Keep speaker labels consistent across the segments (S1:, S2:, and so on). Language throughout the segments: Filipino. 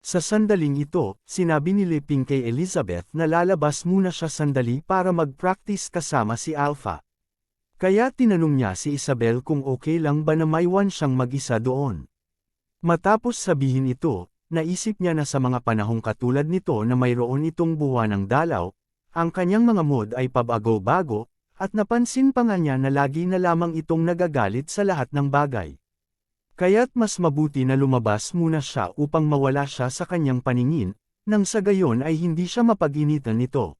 S1: Sa sandaling ito, sinabi ni Liping kay Elizabeth na lalabas muna siya sandali para mag-practice kasama si Alpha. Kaya tinanong niya si Isabel kung okay lang ba na maiwan siyang mag-isa doon. Matapos sabihin ito, naisip niya na sa mga panahong katulad nito na mayroon itong buwan ng dalaw, ang kanyang mga mood ay pabago-bago, at napansin pa nga niya na lagi na lamang itong nagagalit sa lahat ng bagay. Kaya't mas mabuti na lumabas muna siya upang mawala siya sa kanyang paningin, nang sa gayon ay hindi siya mapag-initan nito.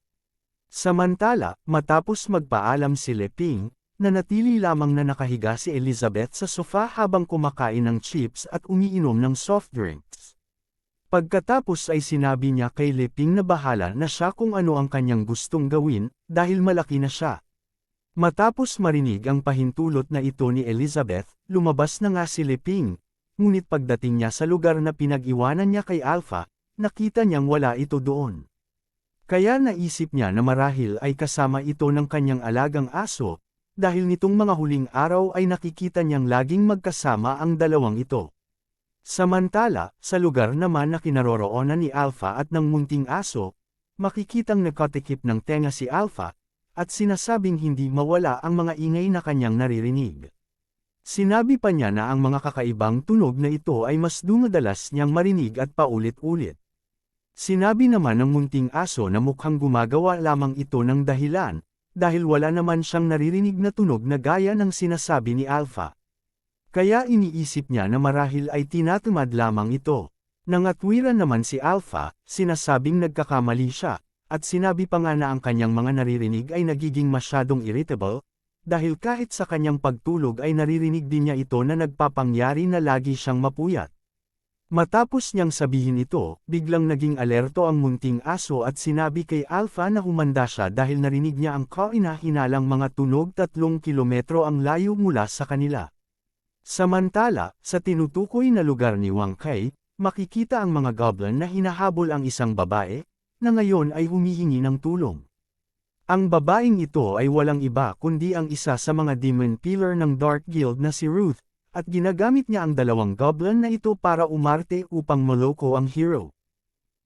S1: Samantala, matapos magpaalam si Leping, nanatili lamang na nakahiga si Elizabeth sa sofa habang kumakain ng chips at umiinom ng soft drinks. Pagkatapos ay sinabi niya kay Leping na bahala na siya kung ano ang kanyang gustong gawin, dahil malaki na siya. Matapos marinig ang pahintulot na ito ni Elizabeth, lumabas na nga si Leping, ngunit pagdating niya sa lugar na pinag-iwanan niya kay Alpha, nakita niyang wala ito doon. Kaya naisip niya na marahil ay kasama ito ng kanyang alagang aso, dahil nitong mga huling araw ay nakikita niyang laging magkasama ang dalawang ito. Samantala, sa lugar naman na kinaroroonan ni Alpha at ng munting aso, makikitang nakatikip ng tenga si Alpha, at sinasabing hindi mawala ang mga ingay na kanyang naririnig. Sinabi pa niya na ang mga kakaibang tunog na ito ay mas dumadalas niyang marinig at paulit-ulit. Sinabi naman ng munting aso na mukhang gumagawa lamang ito ng dahilan, dahil wala naman siyang naririnig na tunog na gaya ng sinasabi ni Alpha. Kaya iniisip niya na marahil ay tinatamad lamang ito. Nangatwiran naman si Alpha, sinasabing nagkakamali siya, at sinabi pa nga na ang kanyang mga naririnig ay nagiging masyadong irritable, dahil kahit sa kanyang pagtulog ay naririnig din niya ito na nagpapangyari na lagi siyang mapuyat. Matapos niyang sabihin ito, biglang naging alerto ang munting aso at sinabi kay Alpha na humanda siya dahil narinig niya ang kahina-hinalang mga tunog 3 kilometro ang layo mula sa kanila. Samantala, sa tinutukoy na lugar ni Wang Kai, makikita ang mga goblin na hinahabol ang isang babae, na ngayon ay humihingi ng tulong. Ang babaeng ito ay walang iba kundi ang isa sa mga demon pillar ng Dark Guild na si Ruth, at ginagamit niya ang dalawang goblin na ito para umarte upang maloko ang hero.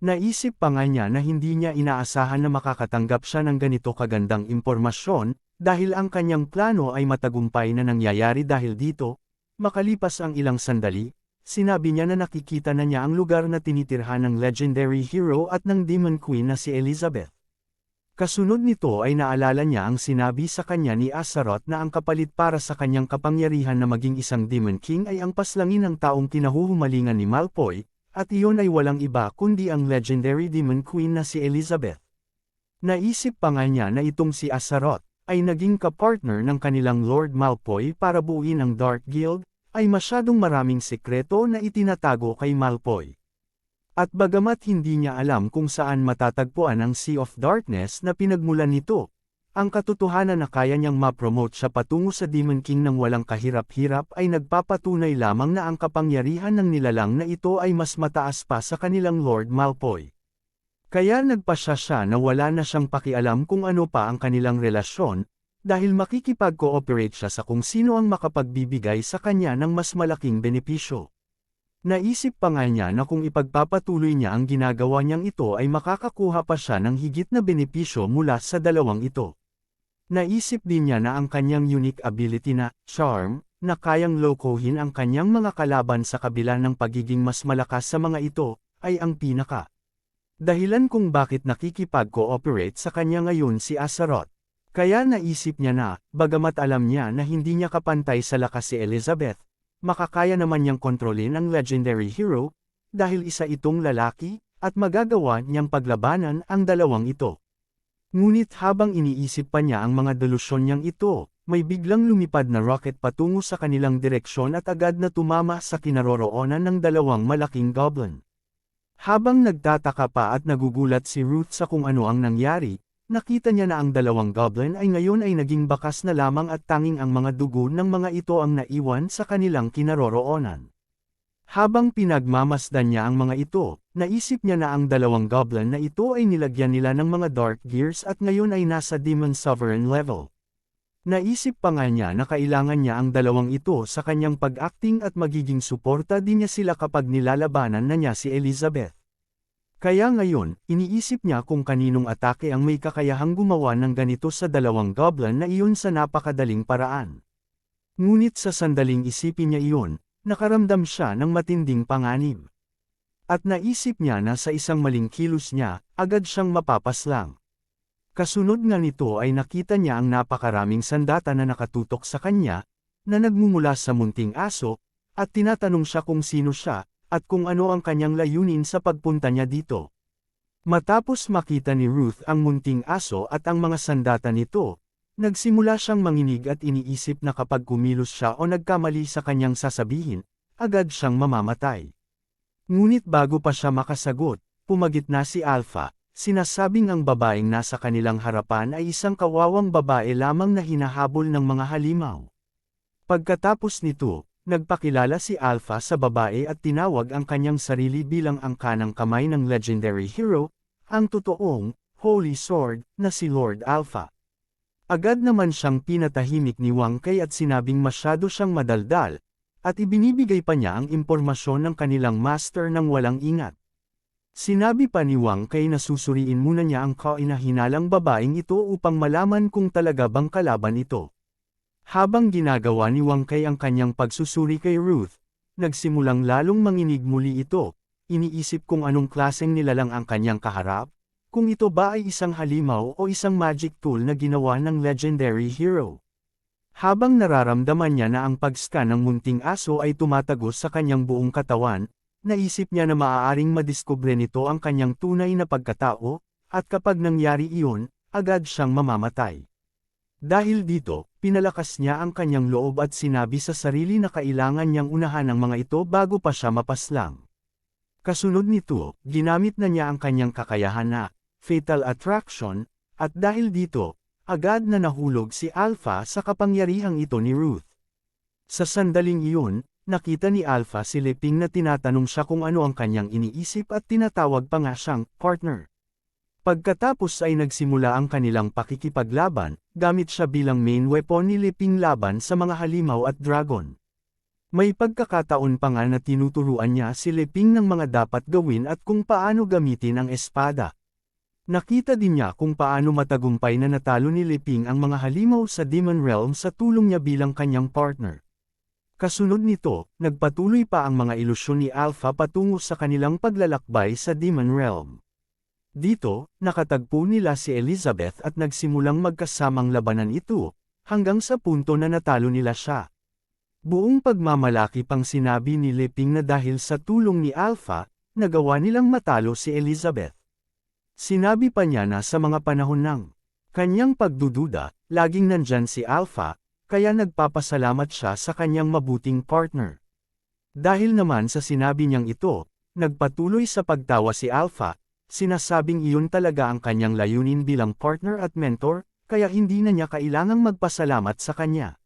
S1: Naisip pa nga niya na hindi niya inaasahan na makakatanggap siya ng ganito kagandang impormasyon, dahil ang kanyang plano ay matagumpay na nangyayari dahil dito. Makalipas ang ilang sandali, sinabi niya na nakikita na niya ang lugar na tinitirhan ng legendary hero at ng demon queen na si Elizabeth. Kasunod nito ay naalala niya ang sinabi sa kanya ni Astaroth na ang kapalit para sa kanyang kapangyarihan na maging isang demon king ay ang paslangin ng taong kinahuhumalingan ni Malfoy, at iyon ay walang iba kundi ang legendary demon queen na si Elizabeth. Naisip pa nga niya na itong si Astaroth ay naging kapartner ng kanilang Lord Malfoy para buuin ang Dark Guild, ay masyadong maraming sekreto na itinatago kay Malfoy. At bagamat hindi niya alam kung saan matatagpuan ang Sea of Darkness na pinagmulan nito, ang katotohanan na kaya niyang ma-promote siya patungo sa Demon King ng walang kahirap-hirap ay nagpapatunay lamang na ang kapangyarihan ng nilalang na ito ay mas mataas pa sa kanilang Lord Malfoy. Kaya nagpasya siya na wala na siyang pakialam kung ano pa ang kanilang relasyon, dahil makikipag-cooperate siya sa kung sino ang makapagbibigay sa kanya ng mas malaking benepisyo. Naisip pa nga niya na kung ipagpapatuloy niya ang ginagawa niyang ito ay makakakuha pa siya ng higit na benepisyo mula sa dalawang ito. Naisip din niya na ang kanyang unique ability na charm, na kayang lokohin ang kanyang mga kalaban sa kabila ng pagiging mas malakas sa mga ito, ay ang pinaka dahilan kung bakit nakikipag-cooperate sa kanya ngayon si Astaroth. Kaya naisip niya na, bagamat alam niya na hindi niya kapantay sa lakas si Elizabeth, makakaya naman niyang kontrolin ang legendary hero, dahil isa itong lalaki, at magagawa niyang paglabanan ang dalawang ito. Ngunit habang iniisip pa niya ang mga delusyon niyang ito, may biglang lumipad na rocket patungo sa kanilang direksyon at agad na tumama sa kinaroroonan ng dalawang malaking goblin. Habang nagtataka pa at nagugulat si Ruth sa kung ano ang nangyari, nakita niya na ang dalawang goblin ay ngayon ay naging bakas na lamang at tanging ang mga dugo ng mga ito ang naiwan sa kanilang kinaroroonan. Habang pinagmamasdan niya ang mga ito, naisip niya na ang dalawang goblin na ito ay nilagyan nila ng mga dark gears at ngayon ay nasa demon sovereign level. Naisip pa nga niya na kailangan niya ang dalawang ito sa kanyang pag-acting at magiging suporta din niya sila kapag nilalabanan na niya si Elizabeth. Kaya ngayon, iniisip niya kung kaninong atake ang may kakayahang gumawa ng ganito sa dalawang goblin na iyon sa napakadaling paraan. Ngunit sa sandaling isipin niya iyon, nakaramdam siya ng matinding panganib. At naisip niya na sa isang maling kilos niya, agad siyang mapapaslang. Kasunod nga nito ay nakita niya ang napakaraming sandata na nakatutok sa kanya, na nagmumula sa munting aso, at tinatanong siya kung sino siya, at kung ano ang kanyang layunin sa pagpunta niya dito. Matapos makita ni Ruth ang munting aso at ang mga sandata nito, nagsimula siyang manginig at iniisip na kapag kumilos siya o nagkamali sa kanyang sasabihin, agad siyang mamamatay. Ngunit bago pa siya makasagot, pumagitna si Alpha. Sinasabing ang babaeng nasa kanilang harapan ay isang kawawang babae lamang na hinahabol ng mga halimaw. Pagkatapos nito, nagpakilala si Alpha sa babae at tinawag ang kanyang sarili bilang ang kanang kamay ng legendary hero, ang totoong, Holy Sword, na si Lord Alpha. Agad naman siyang pinatahimik ni Wang Kai at sinabing masyado siyang madaldal, at ibinibigay pa niya ang impormasyon ng kanilang master nang walang ingat. Sinabi pa ni Wang Kai na susuriin muna niya ang kainahinalang babaeng ito upang malaman kung talaga bang kalaban ito. Habang ginagawa ni Wang Kai ang kanyang pagsusuri kay Ruth, nagsimulang lalong manginig muli ito, iniisip kung anong klaseng nilalang ang kanyang kaharap, kung ito ba ay isang halimaw o isang magic tool na ginawa ng legendary hero. Habang nararamdaman niya na ang pag-scan ng munting aso ay tumatagos sa kanyang buong katawan, naisip niya na maaaring madiskubre nito ang kanyang tunay na pagkatao, at kapag nangyari iyon, agad siyang mamamatay. Dahil dito, pinalakas niya ang kanyang loob at sinabi sa sarili na kailangan niyang unahan ang mga ito bago pa siya mapaslang. Kasunod nito, ginamit na niya ang kanyang kakayahan na Fatal Attraction, at dahil dito, agad na nahulog si Alpha sa kapangyarihang ito ni Ruth. Sa sandaling iyon, nakita ni Alpha si Leping na tinatanong siya kung ano ang kanyang iniisip at tinatawag pa nga siyang partner. Pagkatapos ay nagsimula ang kanilang pakikipaglaban, gamit siya bilang main weapon ni Leping laban sa mga halimaw at dragon. May pagkakataon pa nga na tinuturuan niya si Leping ng mga dapat gawin at kung paano gamitin ang espada. Nakita din niya kung paano matagumpay na natalo ni Leping ang mga halimaw sa Demon Realm sa tulong niya bilang kanyang partner. Kasunod nito, nagpatuloy pa ang mga ilusyon ni Alpha patungo sa kanilang paglalakbay sa Demon Realm. Dito, nakatagpo nila si Elizabeth at nagsimulang magkasamang labanan ito, hanggang sa punto na natalo nila siya. Buong pagmamalaki pang sinabi ni Leping na dahil sa tulong ni Alpha, nagawa nilang matalo si Elizabeth. Sinabi pa niya na sa mga panahon ng kanyang pagdududa, laging nandyan si Alpha, kaya nagpapasalamat siya sa kanyang mabuting partner. Dahil naman sa sinabi niyang ito, nagpatuloy sa pagtawa si Alpha, sinasabing iyon talaga ang kanyang layunin bilang partner at mentor, kaya hindi na niya kailangang magpasalamat sa kanya.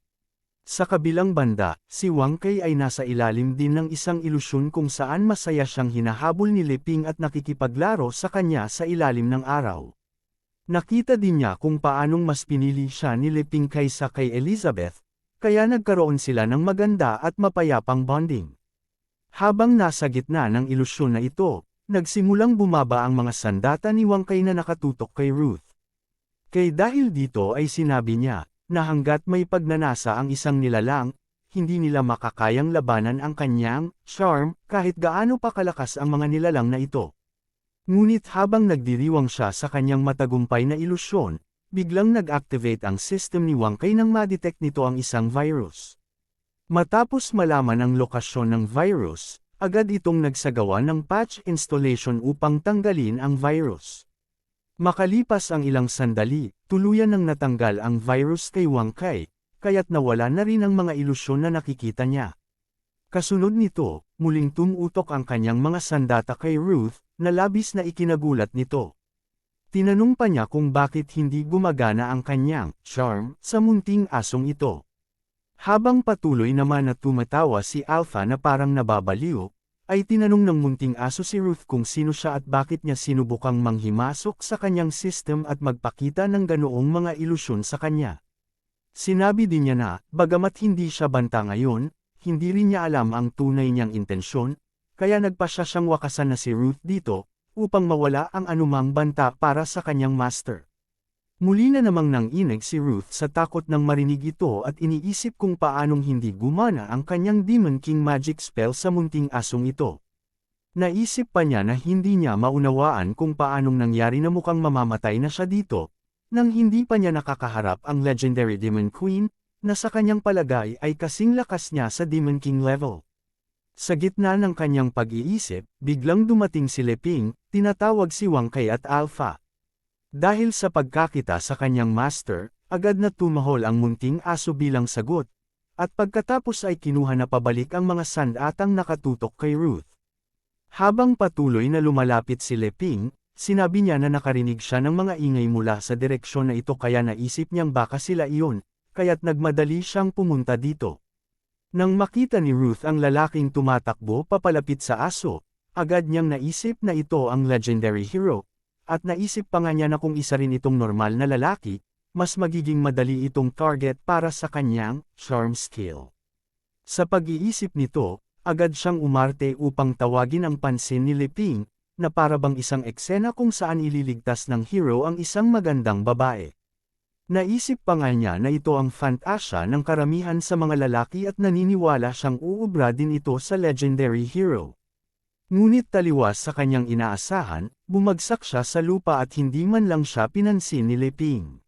S1: Sa kabilang banda, si Wang Kai ay nasa ilalim din ng isang ilusyon kung saan masaya siyang hinahabol ni Leping at nakikipaglaro sa kanya sa ilalim ng araw. Nakita din niya kung paanong mas pinili siya ni Leping kaysa kay Elizabeth, kaya nagkaroon sila ng maganda at mapayapang bonding. Habang nasa gitna ng ilusyon na ito, nagsimulang bumaba ang mga sandata ni Wang Kai na nakatutok kay Ruth. Kay dahil dito ay sinabi niya, na hanggat may pagnanasa ang isang nilalang, hindi nila makakayang labanan ang kanyang charm kahit gaano pa kalakas ang mga nilalang na ito. Ngunit habang nagdiriwang siya sa kanyang matagumpay na ilusyon, biglang nag-activate ang system ni Wang Kai nang ma-detect nito ang isang virus. Matapos malaman ang lokasyon ng virus, agad itong nagsagawa ng patch installation upang tanggalin ang virus. Makalipas ang ilang sandali, tuluyan nang natanggal ang virus kay Wang Kai, kaya't nawala na rin ang mga ilusyon na nakikita niya. Kasunod nito, muling tumutok ang kanyang mga sandata kay Ruth, na labis na ikinagulat nito. Tinanong pa niya kung bakit hindi gumagana ang kanyang charm sa munting asong ito. Habang patuloy naman na tumatawa si Alpha na parang nababaliw, ay tinanong ng munting aso si Ruth kung sino siya at bakit niya sinubukang manghimasok sa kanyang system at magpakita ng ganoong mga ilusyon sa kanya. Sinabi din niya na, bagamat hindi siya banta ngayon, hindi rin niya alam ang tunay niyang intensyon, kaya nagpasya siyang wakasan na si Ruth dito, upang mawala ang anumang banta para sa kanyang master. Muli na namang nanginig si Ruth sa takot nang marinig ito at iniisip kung paanong hindi gumana ang kanyang Demon King magic spell sa munting asong ito. Naisip pa niya na hindi niya maunawaan kung paanong nangyari na mukhang mamamatay na siya dito, nang hindi pa niya nakakaharap ang legendary Demon Queen, na sa kanyang palagay ay kasing lakas niya sa Demon King level. Sa gitna ng kanyang pag-iisip, biglang dumating si Leping, tinatawag si Wang Kai at Alpha. Dahil sa pagkakita sa kanyang master, agad na tumahol ang munting aso bilang sagot, at pagkatapos ay kinuha na pabalik ang mga sandatang nakatutok kay Ruth. Habang patuloy na lumalapit si Leping, sinabi niya na nakarinig siya ng mga ingay mula sa direksyon na ito kaya naisip niyang baka sila iyon, kaya't nagmadali siyang pumunta dito. Nang makita ni Ruth ang lalaking tumatakbo papalapit sa aso, agad niyang naisip na ito ang legendary hero, at naisip pa nga niya na kung isa rin itong normal na lalaki, mas magiging madali itong target para sa kanyang charm skill. Sa pag-iisip nito, agad siyang umarte upang tawagin ang pansin ni Leping, na parabang isang eksena kung saan ililigtas ng hero ang isang magandang babae. Naisip pa nga niya na ito ang fantasya ng karamihan sa mga lalaki at naniniwala siyang uubra din ito sa legendary hero. Ngunit taliwas sa kanyang inaasahan, bumagsak siya sa lupa at hindi man lang siya pinansin ni Leping.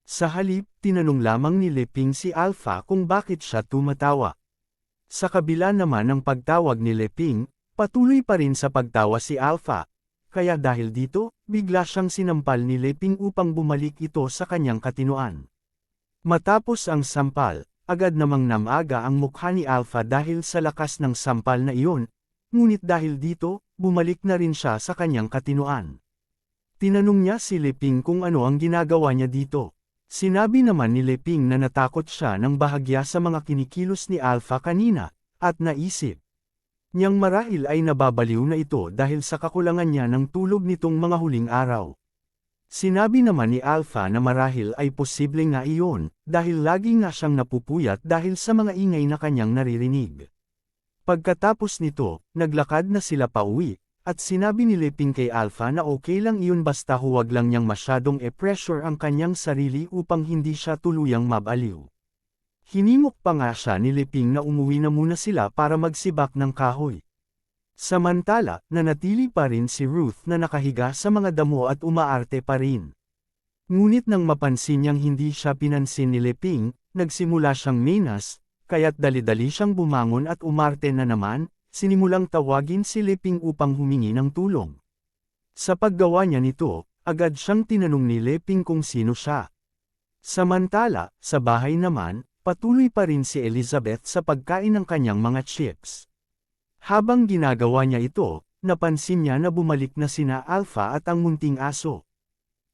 S1: Sa halip, tinanong lamang ni Leping si Alpha kung bakit siya tumatawa. Sa kabila naman ng pagtawag ni Leping, patuloy pa rin sa pagtawa si Alpha, kaya dahil dito, bigla siyang sinampal ni Leping upang bumalik ito sa kanyang katinuan. Matapos ang sampal, agad namang namaga ang mukha ni Alpha dahil sa lakas ng sampal na iyon, ngunit dahil dito, bumalik na rin siya sa kanyang katinuan. Tinanong niya si Leping kung ano ang ginagawa niya dito. Sinabi naman ni Leping na natakot siya ng bahagya sa mga kinikilos ni Alpha kanina, at naisip niyang marahil ay nababaliw na ito dahil sa kakulangan niya ng tulog nitong mga huling araw. Sinabi naman ni Alpha na marahil ay posible nga iyon, dahil lagi nga siyang napupuyat dahil sa mga ingay na kanyang naririnig. Pagkatapos nito, naglakad na sila pauwi, at sinabi ni Leping kay Alpha na okay lang iyon basta huwag lang niyang masyadong e-pressure ang kanyang sarili upang hindi siya tuluyang mabaliw. Hinimok pa nga siya ni Leping na umuwi na muna sila para magsibak ng kahoy. Samantala, nanatili pa rin si Ruth na nakahiga sa mga damo at umaarte pa rin. Ngunit nang mapansin niyang hindi siya pinansin ni Leping, nagsimula siyang minas, kaya't dali-dali siyang bumangon at umarte na naman, sinimulang tawagin si Leping upang humingi ng tulong. Sa paggawa niya nito, agad siyang tinanong ni Leping kung sino siya. Samantala, sa bahay naman, patuloy pa rin si Elizabeth sa pagkain ng kanyang mga chips. Habang ginagawa niya ito, napansin niya na bumalik na sina Alpha at ang munting aso.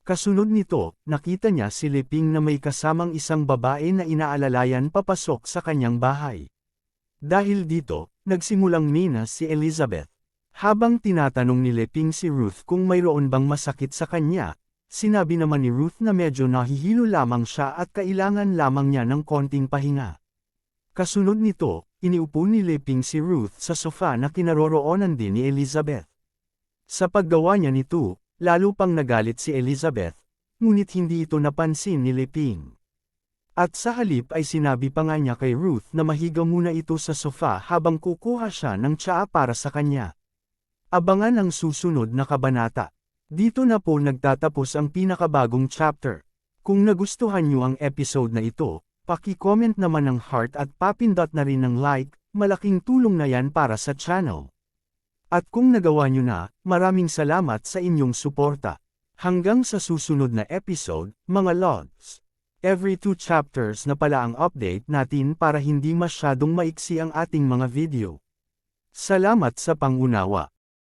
S1: Kasunod nito, nakita niya si Leping na may kasamang isang babae na inaalalayan papasok sa kanyang bahay. Dahil dito, nagsimulang minas si Elizabeth. Habang tinatanong ni Leping si Ruth kung mayroon bang masakit sa kanya, sinabi naman ni Ruth na medyo nahihilo lamang siya at kailangan lamang niya ng konting pahinga. Kasunod nito, iniupo ni Leping si Ruth sa sofa na kinaroroonan din ni Elizabeth. Sa paggawa niya nito, lalo pang nagalit si Elizabeth, ngunit hindi ito napansin ni Leping. At sa halip ay sinabi pa nga niya kay Ruth na mahiga muna ito sa sofa habang kukuha siya ng tsaa para sa kanya. Abangan ang susunod na kabanata. Dito na po nagtatapos ang pinakabagong chapter. Kung nagustuhan niyo ang episode na ito, paki-comment naman ng heart at papindot na rin ng like, malaking tulong na yan para sa channel. At kung nagawa niyo na, maraming salamat sa inyong suporta. Hanggang sa susunod na episode, mga lods. Every 2 chapters na pala ang update natin para hindi masyadong maiksi ang ating mga video. Salamat sa pangunawa.